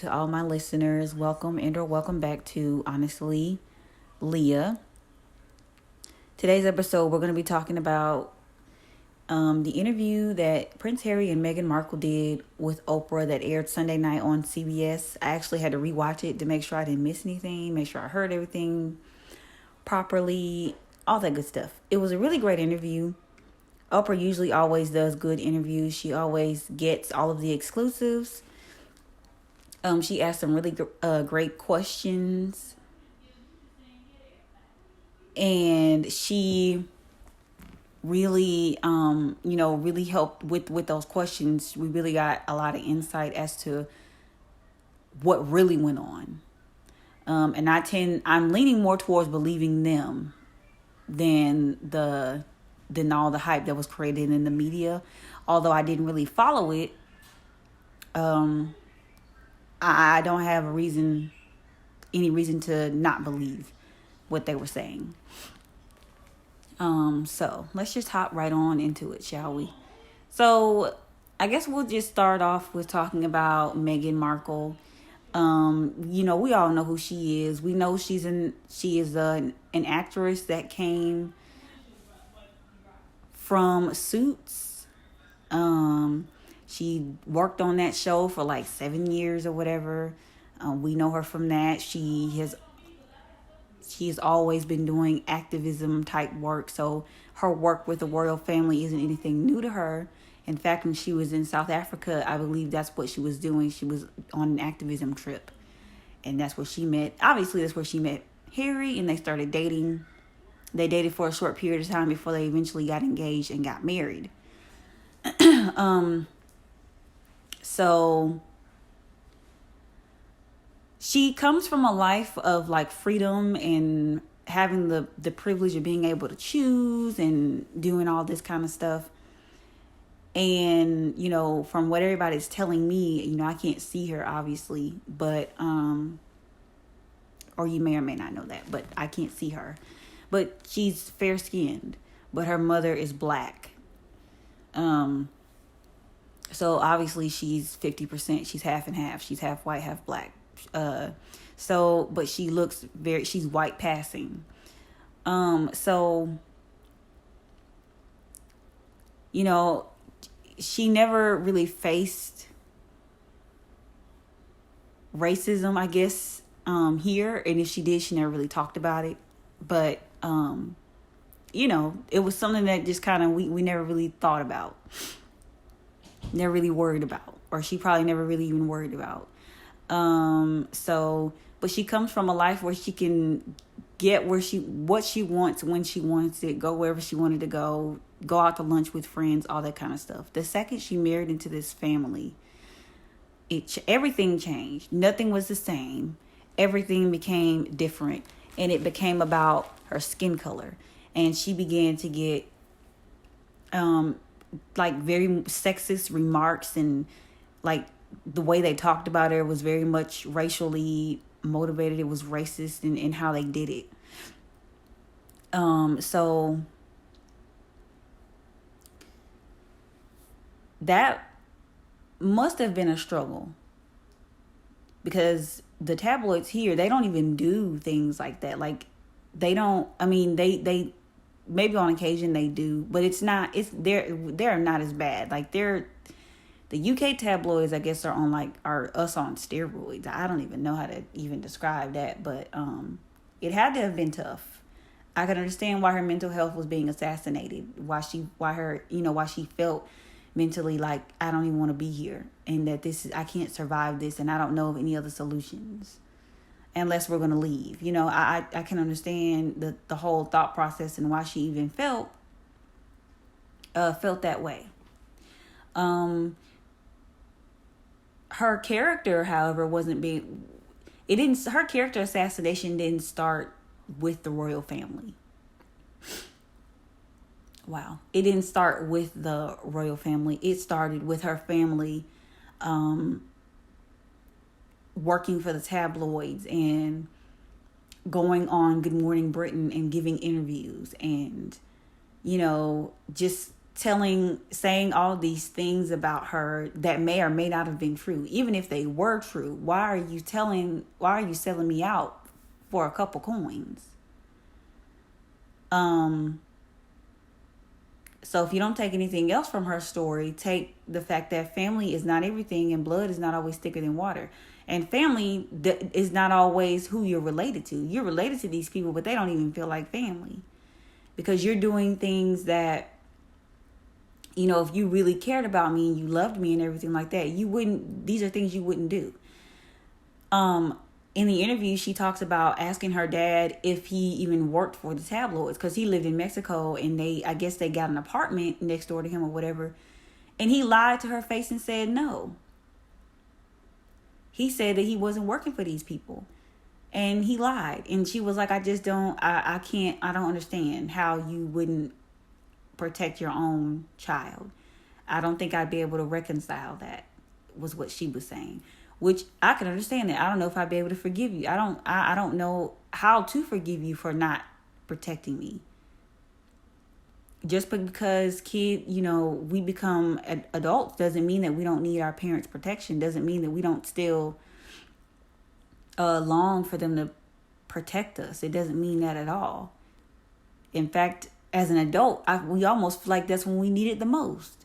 to all my listeners. Welcome and or welcome back to Honestly Leah. Today's episode, we're going to be talking about the interview that Prince Harry and Meghan Markle did with Oprah that aired Sunday night on CBS. I actually had to rewatch it to make sure I didn't miss anything, make sure I heard everything properly, all that good stuff. It was a really great interview. Oprah usually always does good interviews. She always gets all of the exclusives. She asked some really great questions. And she really, really helped with those questions. We really got a lot of insight as to what really went on. And I'm leaning more towards believing them than all the hype that was created in the media. Although I didn't really follow it, I don't have any reason to not believe what they were saying. So let's just hop right on into it, shall we? So I guess we'll just start off with talking about Meghan Markle. We all know who she is. We know she is an actress that came from Suits. She worked on that show for like 7 years or whatever. We know her from that. She has always been doing activism type work. So her work with the royal family isn't anything new to her. In fact, when she was in South Africa, I believe that's what she was doing. She was on an activism trip. And that's where she met. Obviously, that's where she met Harry, and they started dating. They dated for a short period of time before they eventually got engaged and got married. So she comes from a life of like freedom and having the privilege of being able to choose and doing all this kind of stuff. And, from what everybody's telling me, I can't see her obviously, but, or you may or may not know that, but I can't see her. But she's fair skinned, but her mother is black. So obviously she's 50%. She's half and half. She's half white, half black. But she looks she's white passing. She never really faced racism, I guess, here. And if she did, she never really talked about it. But, it was something that just kind of, we never really thought about. Never really worried about. Or she probably never really even worried about. But she comes from a life where she can get what she wants when she wants it, go wherever she wanted to go out to lunch with friends, all that kind of stuff. The second she married into this family, everything changed. Nothing was the same. Everything became different, and it became about her skin color. And she began to get very sexist remarks, and like the way they talked about her was very much racially motivated. It was racist in how they did it. So that must have been a struggle, because the tabloids here, they don't even do things like that. Like they don't, they maybe on occasion they do, but they're not as bad. Like the UK tabloids, I guess, are us on steroids. I don't even know how to even describe that, but it had to have been tough. I could understand why her mental health was being assassinated, why she felt mentally like, I don't even want to be here, and that I can't survive this, and I don't know of any other solutions unless we're going to leave. I can understand the whole thought process and why she even felt that way. Her character, however, her character assassination didn't start with the royal family. Wow. It didn't start with the royal family. It started with her family working for the tabloids and going on Good Morning Britain and giving interviews and, just saying all these things about her that may or may not have been true. Even if they were true, why are you selling me out for a couple coins? So if you don't take anything else from her story, take the fact that family is not everything and blood is not always thicker than water. And family is not always who you're related to. You're related to these people, but they don't even feel like family. Because you're doing things that, if you really cared about me and you loved me and everything like that, these are things you wouldn't do. In the interview, she talks about asking her dad if he even worked for the tabloids, because he lived in Mexico and I guess they got an apartment next door to him or whatever. And he lied to her face and said no. He said that he wasn't working for these people. And he lied. And she was like, I don't understand how you wouldn't protect your own child. I don't think I'd be able to reconcile that, was what she was saying. Which I can understand that. I don't know if I'd be able to forgive you. I don't know how to forgive you for not protecting me. Just because we become adults doesn't mean that we don't need our parents' protection. Doesn't mean that we don't still long for them to protect us. It doesn't mean that at all. In fact, as an adult, we almost feel like that's when we need it the most.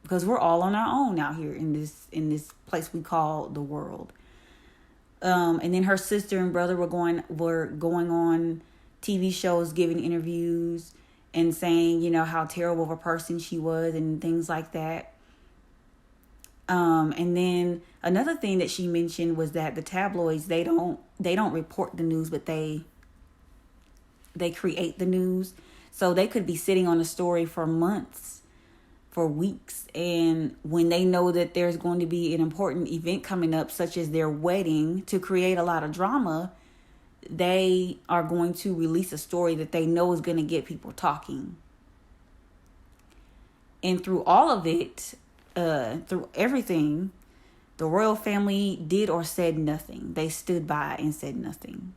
Because we're all on our own out here in this place we call the world. And then her sister and brother were going on TV shows, giving interviews and saying, how terrible of a person she was and things like that. And then another thing that she mentioned was that the tabloids, they don't report the news, but they create the news. So they could be sitting on a story for months, for weeks, and when they know that there's going to be an important event coming up, such as their wedding, to create a lot of drama, they are going to release a story that they know is going to get people talking. And through all of it, through everything, the royal family did or said nothing. They stood by and said nothing.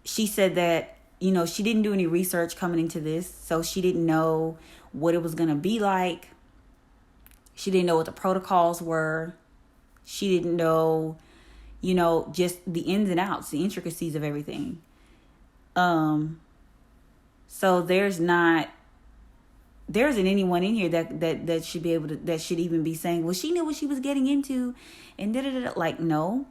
She said that she didn't do any research coming into this, so she didn't know what it was going to be like. She didn't know what the protocols were. She didn't know, just the ins and outs, the intricacies of everything. So there isn't anyone in here that should be able to, that should even be saying, well, she knew what she was getting into, and like, no,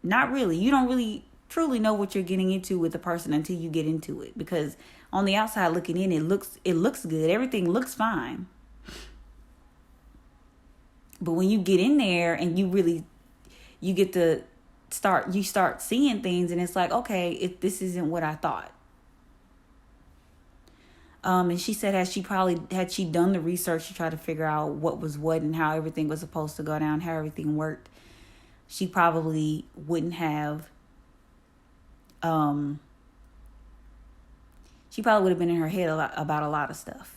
not really. You don't really truly know what you're getting into with a person until you get into it, because on the outside looking in, it looks good. Everything looks fine. But when you get in there and you start seeing things, and it's like, okay, this isn't what I thought. And she said had she done the research to try to figure out what was what and how everything was supposed to go down, how everything worked, she probably wouldn't have she probably would have been in her head about a lot of stuff.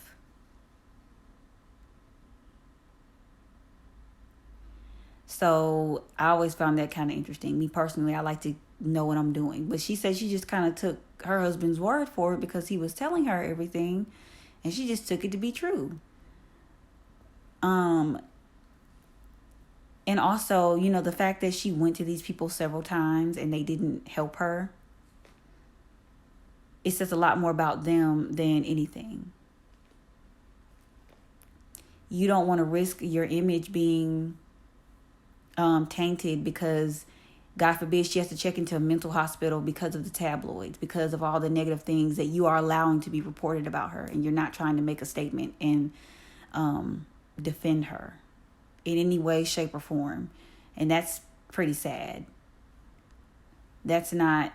So I always found that kind of interesting. Me personally, I like to know what I'm doing. But she said she just kind of took her husband's word for it because he was telling her everything, and she just took it to be true. And also, the fact that she went to these people several times and they didn't help her, it says a lot more about them than anything. You don't want to risk your image being tainted because, God forbid, she has to check into a mental hospital because of the tabloids, because of all the negative things that you are allowing to be reported about her, and you're not trying to make a statement and defend her in any way, shape, or form. And that's pretty sad. That's not,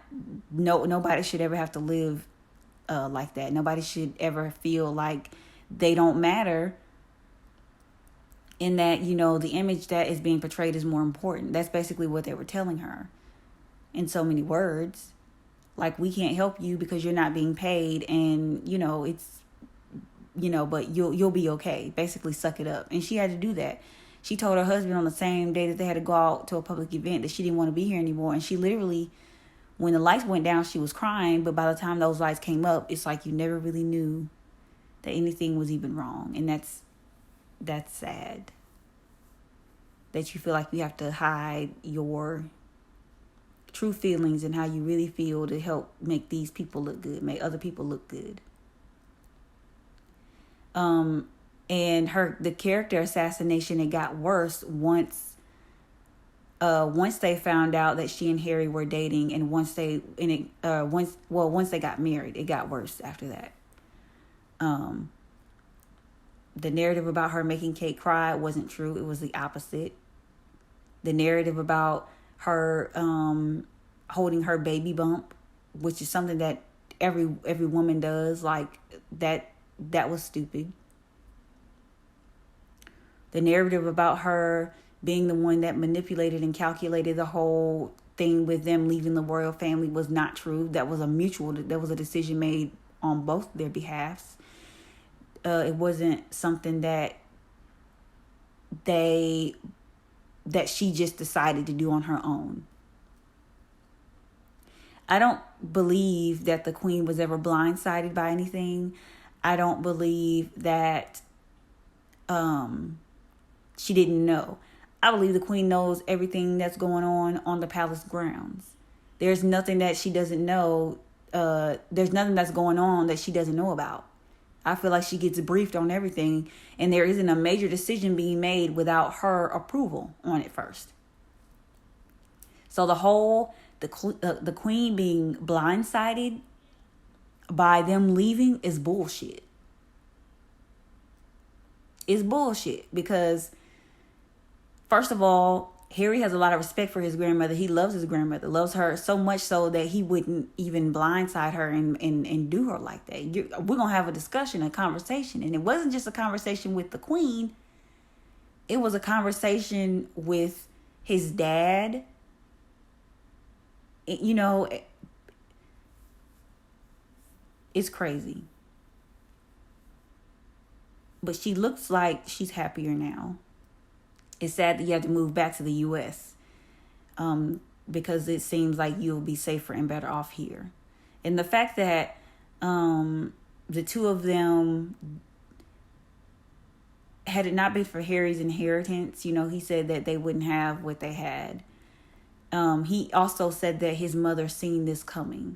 nobody should ever have to live like that. Nobody should ever feel like they don't matter, in that, the image that is being portrayed is more important. That's basically what they were telling her in so many words. Like, we can't help you because you're not being paid, and, it's, but you'll be okay. Basically, suck it up. And she had to do that. She told her husband on the same day that they had to go out to a public event that she didn't want to be here anymore. And she literally, when the lights went down, she was crying. But by the time those lights came up, it's like you never really knew that anything was even wrong. And that's sad. That you feel like you have to hide your true feelings and how you really feel to help make these people look good, make other people look good. And the character assassination, it got worse once they found out that she and Harry were dating, and once they got married, it got worse after that. The narrative about her making Kate cry wasn't true. It was the opposite. The narrative about her holding her baby bump, which is something that every woman does, like that was stupid. The narrative about her being the one that manipulated and calculated the whole thing with them leaving the royal family was not true. That was a decision made on both their behalves. It wasn't something that she just decided to do on her own. I don't believe that the Queen was ever blindsided by anything. I don't believe that she didn't know. I believe the Queen knows everything that's going on the palace grounds. There's nothing that she doesn't know. There's nothing that's going on that she doesn't know about. I feel like she gets briefed on everything, and there isn't a major decision being made without her approval on it first. So the Queen being blindsided by them leaving is bullshit. It's bullshit because, first of all, Harry has a lot of respect for his grandmother. He loves his grandmother, loves her so much so that he wouldn't even blindside her and do her like that. We're going to have a conversation. And it wasn't just a conversation with the Queen. It was a conversation with his dad. It's crazy. But she looks like she's happier now. It's sad that you have to move back to the U.S. Because it seems like you'll be safer and better off here. And the fact that the two of them, had it not been for Harry's inheritance, he said that they wouldn't have what they had. He also said that his mother seen this coming.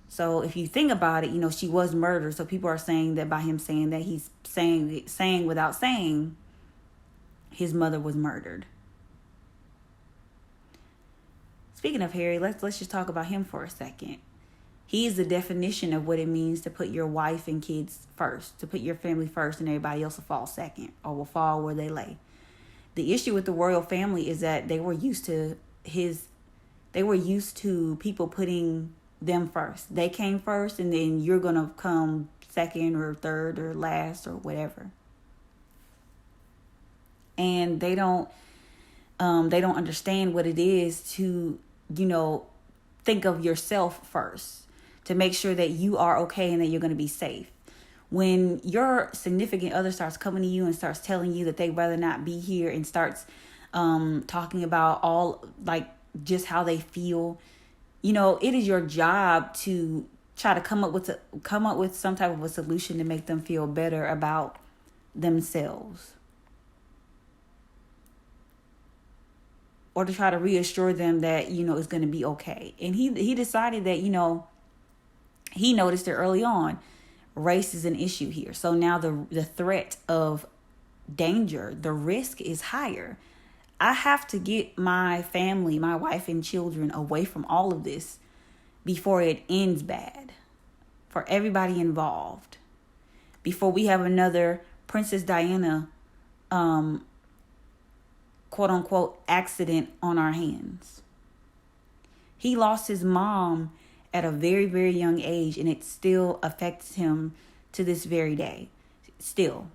So if you think about it, she was murdered. So people are saying that by him saying that he's saying without saying, his mother was murdered. Speaking of Harry, let's just talk about him for a second. He is the definition of what it means to put your wife and kids first, to put your family first, and everybody else will fall second or will fall where they lay. The issue with the royal family is that they were used to people putting them first. They came first, and then you're going to come second or third or last or whatever. And they don't understand what it is to, think of yourself first, to make sure that you are okay and that you're going to be safe. When your significant other starts coming to you and starts telling you that they'd rather not be here and starts talking about all, like, just how they feel, it is your job to try to come up with some type of a solution to make them feel better about themselves. Or to try to reassure them that, it's going to be okay. And he decided that, he noticed it early on. Race is an issue here. So now the threat of danger, the risk is higher. I have to get my family, my wife and children away from all of this before it ends bad for everybody involved. Before we have another Princess Diana, quote unquote, accident on our hands. He lost his mom at a very, very young age, and it still affects him to this very day. Still.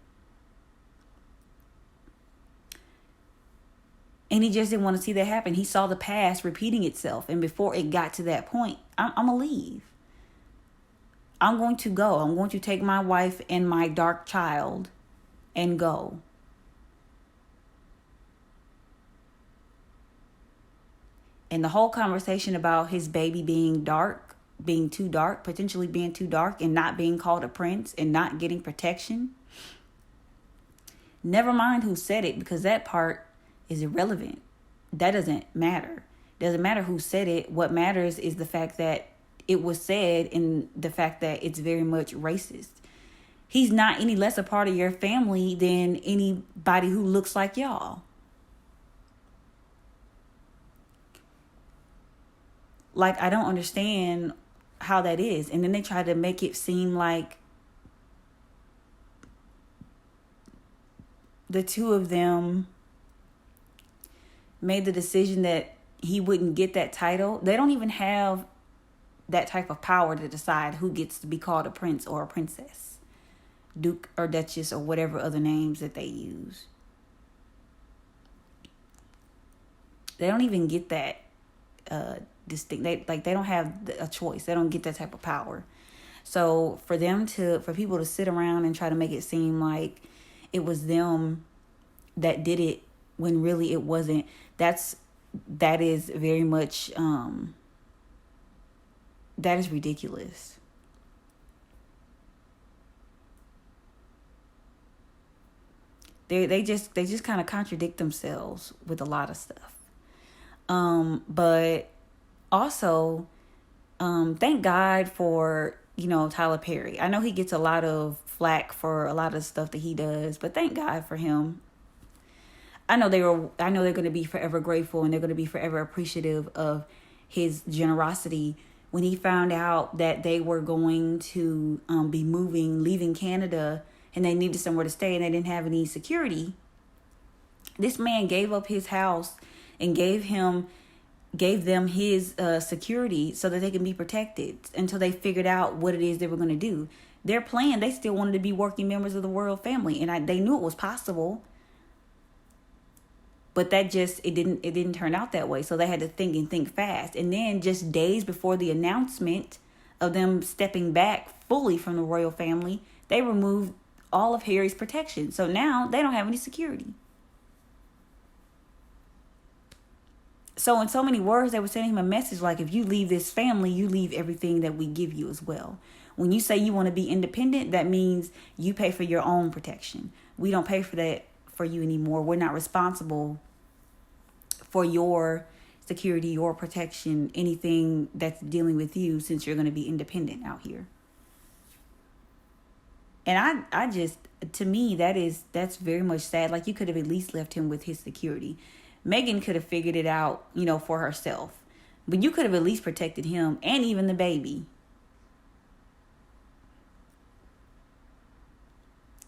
And he just didn't want to see that happen. He saw the past repeating itself. And before it got to that point, I'm going to leave. I'm going to go. I'm going to take my wife and my dark child and go. And the whole conversation about his baby being dark, being too dark, potentially being too dark, and not being called a prince and not getting protection. Never mind who said it, because that part is irrelevant. That doesn't matter. Doesn't matter who said it. What matters is the fact that it was said, and the fact that it's very much racist. He's not any less a part of your family than anybody who looks like y'all. Like, I don't understand how that is. And then they try to make it seem like the two of them made the decision that he wouldn't get that title. They don't even have that type of power to decide who gets to be called a prince or a princess, duke or duchess, or whatever other names that they use. They don't even get that distinct. They don't have a choice. They don't get that type of power. So for people to sit around and try to make it seem like it was them that did it when really it wasn't, that is very much that is ridiculous. They just kind of contradict themselves with a lot of stuff. But also, thank God for, Tyler Perry. I know he gets a lot of flack for a lot of stuff that he does, but thank God for him. I know they're going to be forever grateful, and they're going to be forever appreciative of his generosity when he found out that they were going to be leaving Canada, and they needed somewhere to stay, and they didn't have any security. This man gave up his house and gave them his security so that they can be protected until they figured out what it is they were going to do. Their plan, they still wanted to be working members of the royal family, and they knew it was possible. But it didn't turn out that way. So they had to think fast. And then just days before the announcement of them stepping back fully from the royal family, they removed all of Harry's protection. So now they don't have any security. So in so many words, they were sending him a message like, if you leave this family, you leave everything that we give you as well. When you say you want to be independent, that means you pay for your own protection. We don't pay for that for you anymore. We're not responsible for your security, your protection, anything that's dealing with you, since you're going to be independent out here. And I just, to me, that's very much sad. Like, you could have at least left him with his security. Meghan could have figured it out, for herself. But you could have at least protected him and even the baby.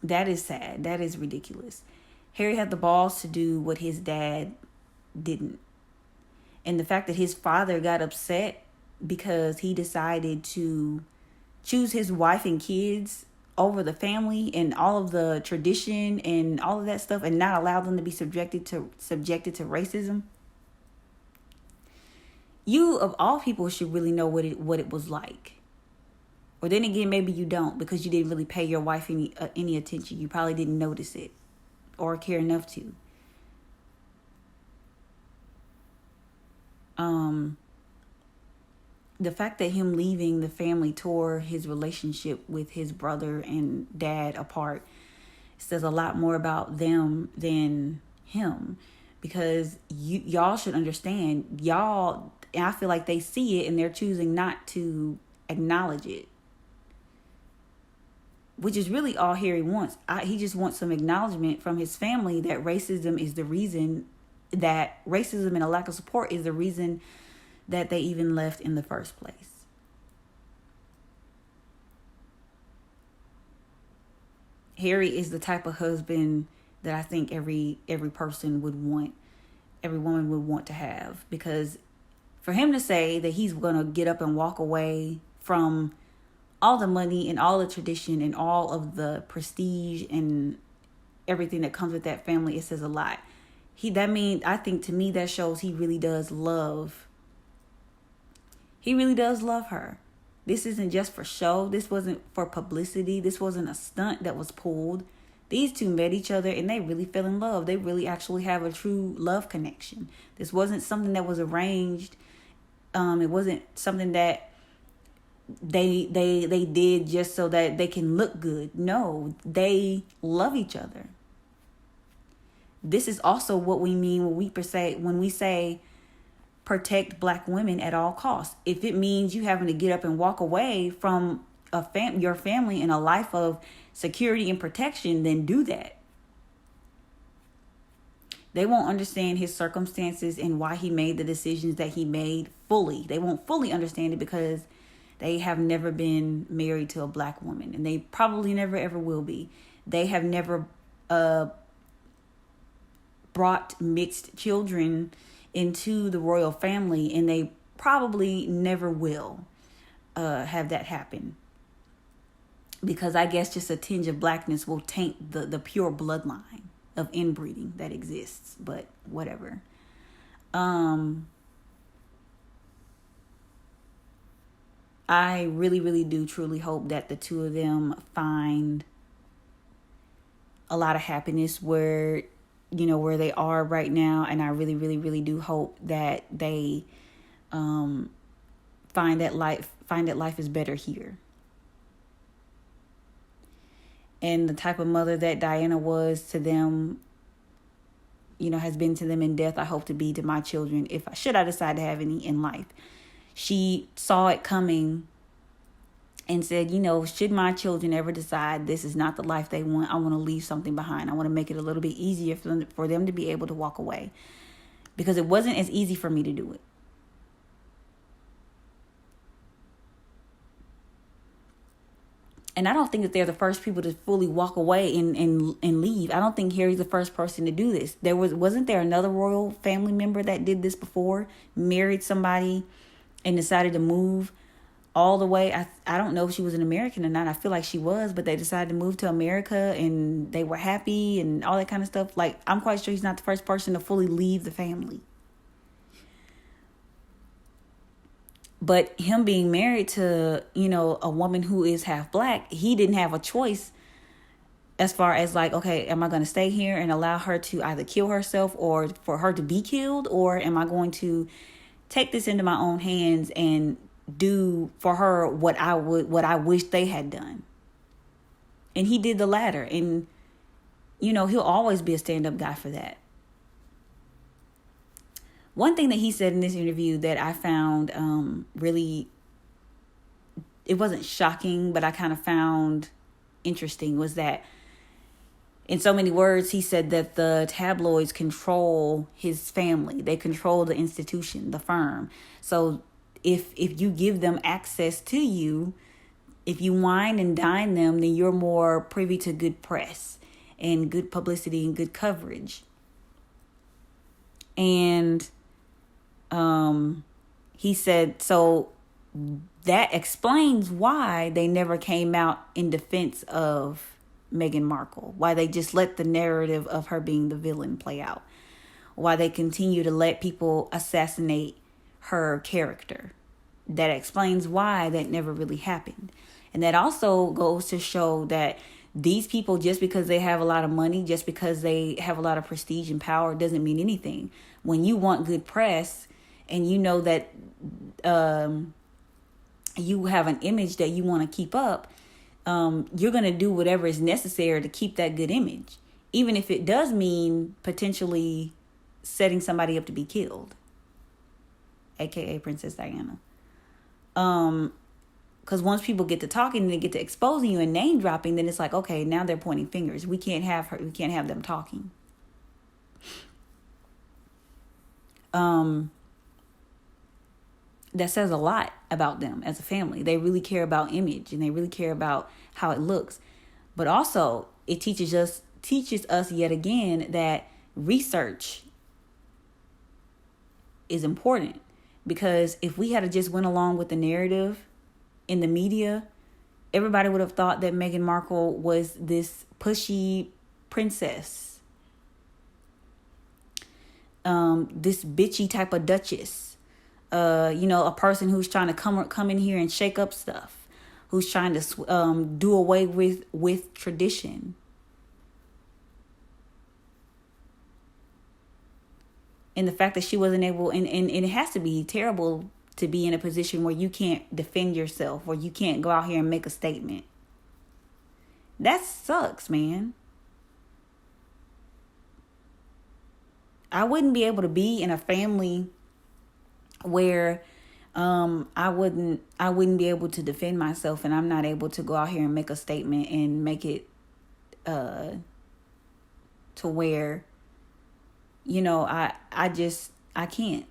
That is sad. That is ridiculous. Harry had the balls to do what his dad didn't. And the fact that his father got upset because he decided to choose his wife and kids over the family and all of the tradition and all of that stuff, and not allow them to be subjected to racism. You, of all people, should really know what it was like. Or then again, maybe you don't, because you didn't really pay your wife any attention. You probably didn't notice it or care enough to. The fact that him leaving the family tore his relationship with his brother and dad apart says a lot more about them than him, because y'all should understand, and I feel like they see it and they're choosing not to acknowledge it, which is really all Harry wants. He just wants some acknowledgement from his family that racism and a lack of support is the reason that they even left in the first place. Harry is the type of husband that I think every person would want, every woman would want to have, because for him to say that he's going to get up and walk away from all the money and all the tradition and all of the prestige and everything that comes with that family, it says a lot. I think to me that shows he really does love. He really does love her. This isn't just for show. This wasn't for publicity. This wasn't a stunt that was pulled. These two met each other and they really fell in love. They really actually have a true love connection. This wasn't something that was arranged. It wasn't something that they did just so that they can look good. No, they love each other. This is also what we mean when we say protect Black women at all costs. If it means you having to get up and walk away from your family and a life of security and protection, then do that. They won't understand his circumstances and why he made the decisions that he made fully. They won't fully understand it because they have never been married to a Black woman, and they probably never ever will be. They have never brought mixed children into the royal family, and they probably never will have that happen. Because I guess just a tinge of Blackness will taint the pure bloodline of inbreeding that exists. But whatever. I really, really do truly hope that the two of them find a lot of happiness where they are right now. And I really, really, really do hope that they find that life is better here. And the type of mother that Diana was to them, has been to them in death, I hope to be to my children should I decide to have any in life. She saw it coming and said, should my children ever decide this is not the life they want, I want to leave something behind. I want to make it a little bit easier for them to be able to walk away. Because it wasn't as easy for me to do it. And I don't think that they're the first people to fully walk away and leave. I don't think Harry's the first person to do this. Wasn't there another royal family member that did this before? Married somebody and decided to move all the way. I don't know if she was an American or not. I feel like she was, but they decided to move to America and they were happy and all that kind of stuff. Like, I'm quite sure he's not the first person to fully leave the family. But him being married to, a woman who is half Black, he didn't have a choice as far as like, okay, am I going to stay here and allow her to either kill herself or for her to be killed? Or am I going to take this into my own hands and do for her what I wish they had done? And he did the latter. And, he'll always be a stand-up guy for that. One thing that he said in this interview that I found really, it wasn't shocking, but I kind of found interesting was that in so many words, he said that the tabloids control his family. They control the institution, the firm. So if you give them access to you, if you wine and dine them, then you're more privy to good press and good publicity and good coverage. And he said, so that explains why they never came out in defense of Meghan Markle, why they just let the narrative of her being the villain play out, why they continue to let people assassinate her character. That explains why that never really happened. And that also goes to show that these people, just because they have a lot of money, just because they have a lot of prestige and power, doesn't mean anything. When you want good press and you know that you have an image that you want to keep up, you're going to do whatever is necessary to keep that good image, even if it does mean potentially setting somebody up to be killed, aka Princess Diana. Because once people get to talking and they get to exposing you and name dropping, then it's like, okay, now they're pointing fingers. We can't have them talking. That says a lot about them as a family. They really care about image and they really care about how it looks. But also it teaches us yet again that research is important, because if we had just went along with the narrative in the media, everybody would have thought that Meghan Markle was this pushy princess, this bitchy type of duchess. A person who's trying to come in here and shake up stuff, who's trying to do away with tradition. And the fact that she wasn't able, and it has to be terrible to be in a position where you can't defend yourself, or you can't go out here and make a statement. That sucks, man. I wouldn't be able to be in a family where I wouldn't be able to defend myself, and I'm not able to go out here and make a statement and make it to where, I can't.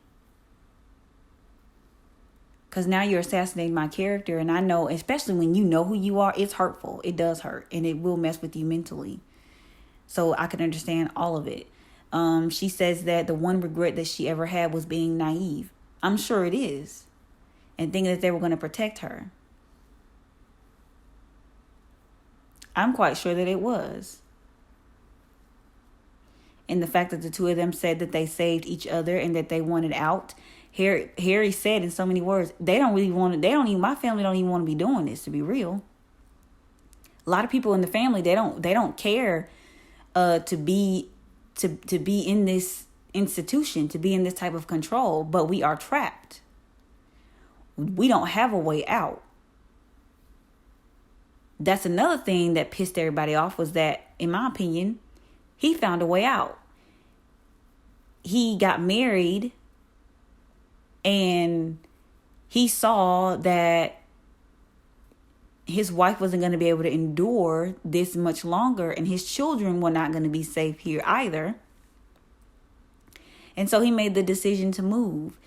Because now you're assassinating my character, and I know, especially when you know who you are, it's hurtful. It does hurt, and it will mess with you mentally. So I can understand all of it. She says that the one regret that she ever had was being naive. I'm sure it is. And thinking that they were going to protect her. I'm quite sure that it was. And the fact that the two of them said that they saved each other and that they wanted out. Harry said in so many words, my family don't even want to be doing this, to be real. A lot of people in the family, they don't care to be in this institution, to be in this type of control, but we are trapped. We don't have a way out. That's another thing that pissed everybody off, was that, in my opinion, he found a way out. He got married and he saw that his wife wasn't going to be able to endure this much longer, and his children were not going to be safe here either. And so he made the decision to move.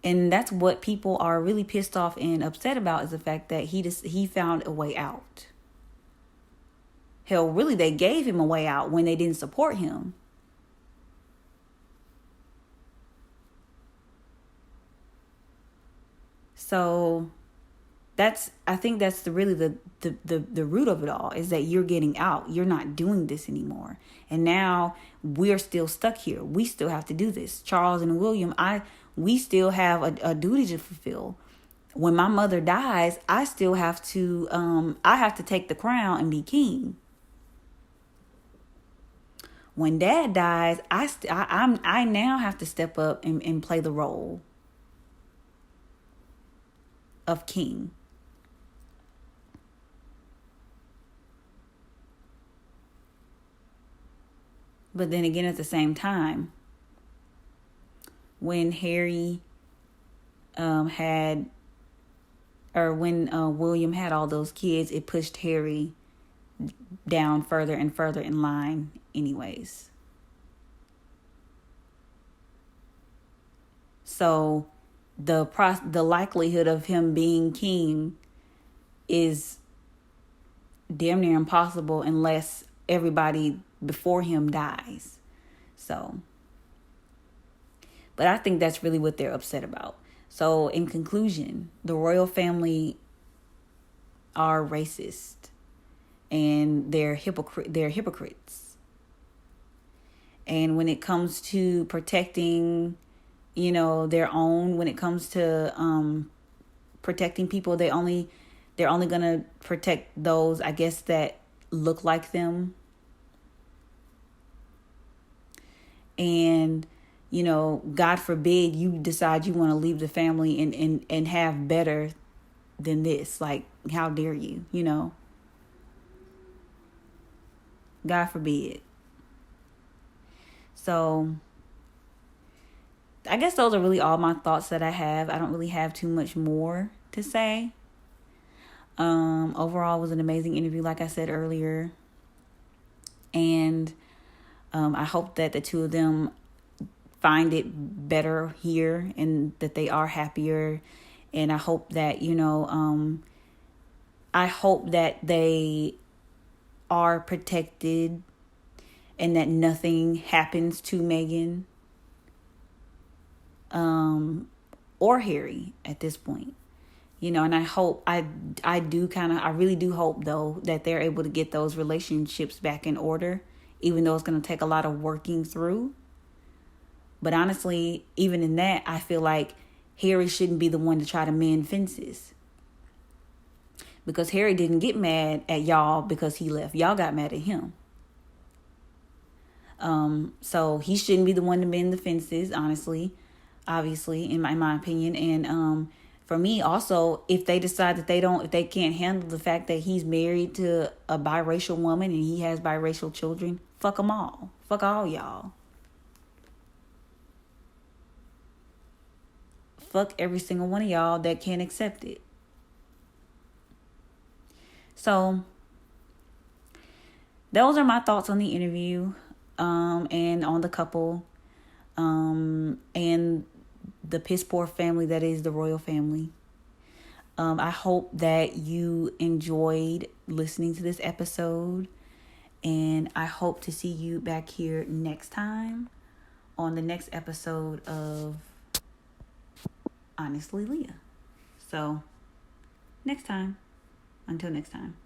And that's what people are really pissed off and upset about, is the fact that he found a way out. Hell, really, they gave him a way out when they didn't support him. So I think that's really the root of it all, is that you're getting out. You're not doing this anymore. And now we're still stuck here. We still have to do this. Charles and William, we still have a duty to fulfill. When my mother dies, I still have to take the crown and be king. When Dad dies, I now have to step up and play the role of king. But then again, at the same time, when William had all those kids, it pushed Harry down further and further in line anyways. So the likelihood of him being king is damn near impossible unless everybody before him dies. So, but I think that's really what they're upset about. So in conclusion, the royal family are racist and they're hypocrites. And when it comes to protecting, their own, when it comes to protecting people, they're only going to protect those, I guess, that look like them. And, God forbid you decide you want to leave the family and have better than this. Like, how dare you, God forbid. So I guess those are really all my thoughts that I have. I don't really have too much more to say. Overall, it was an amazing interview, like I said earlier. And I hope that the two of them find it better here and that they are happier. And I hope that, I hope that they are protected and that nothing happens to Meghan or Harry at this point. And I hope, I really do hope, though, that they're able to get those relationships back in order, even though it's going to take a lot of working through. But honestly, even in that, I feel like Harry shouldn't be the one to try to mend fences. Because Harry didn't get mad at y'all because he left. Y'all got mad at him. So he shouldn't be the one to mend the fences, honestly, obviously, in my opinion. And for me, also, if they decide that if they can't handle the fact that he's married to a biracial woman and he has biracial children, fuck them all. Fuck all y'all. Fuck every single one of y'all that can't accept it. So, those are my thoughts on the interview, and on the couple, and the piss poor family that is the royal family. I hope that you enjoyed listening to this episode, and I hope to see you back here next time on the next episode of Honestly Leah. So, next time. Until next time.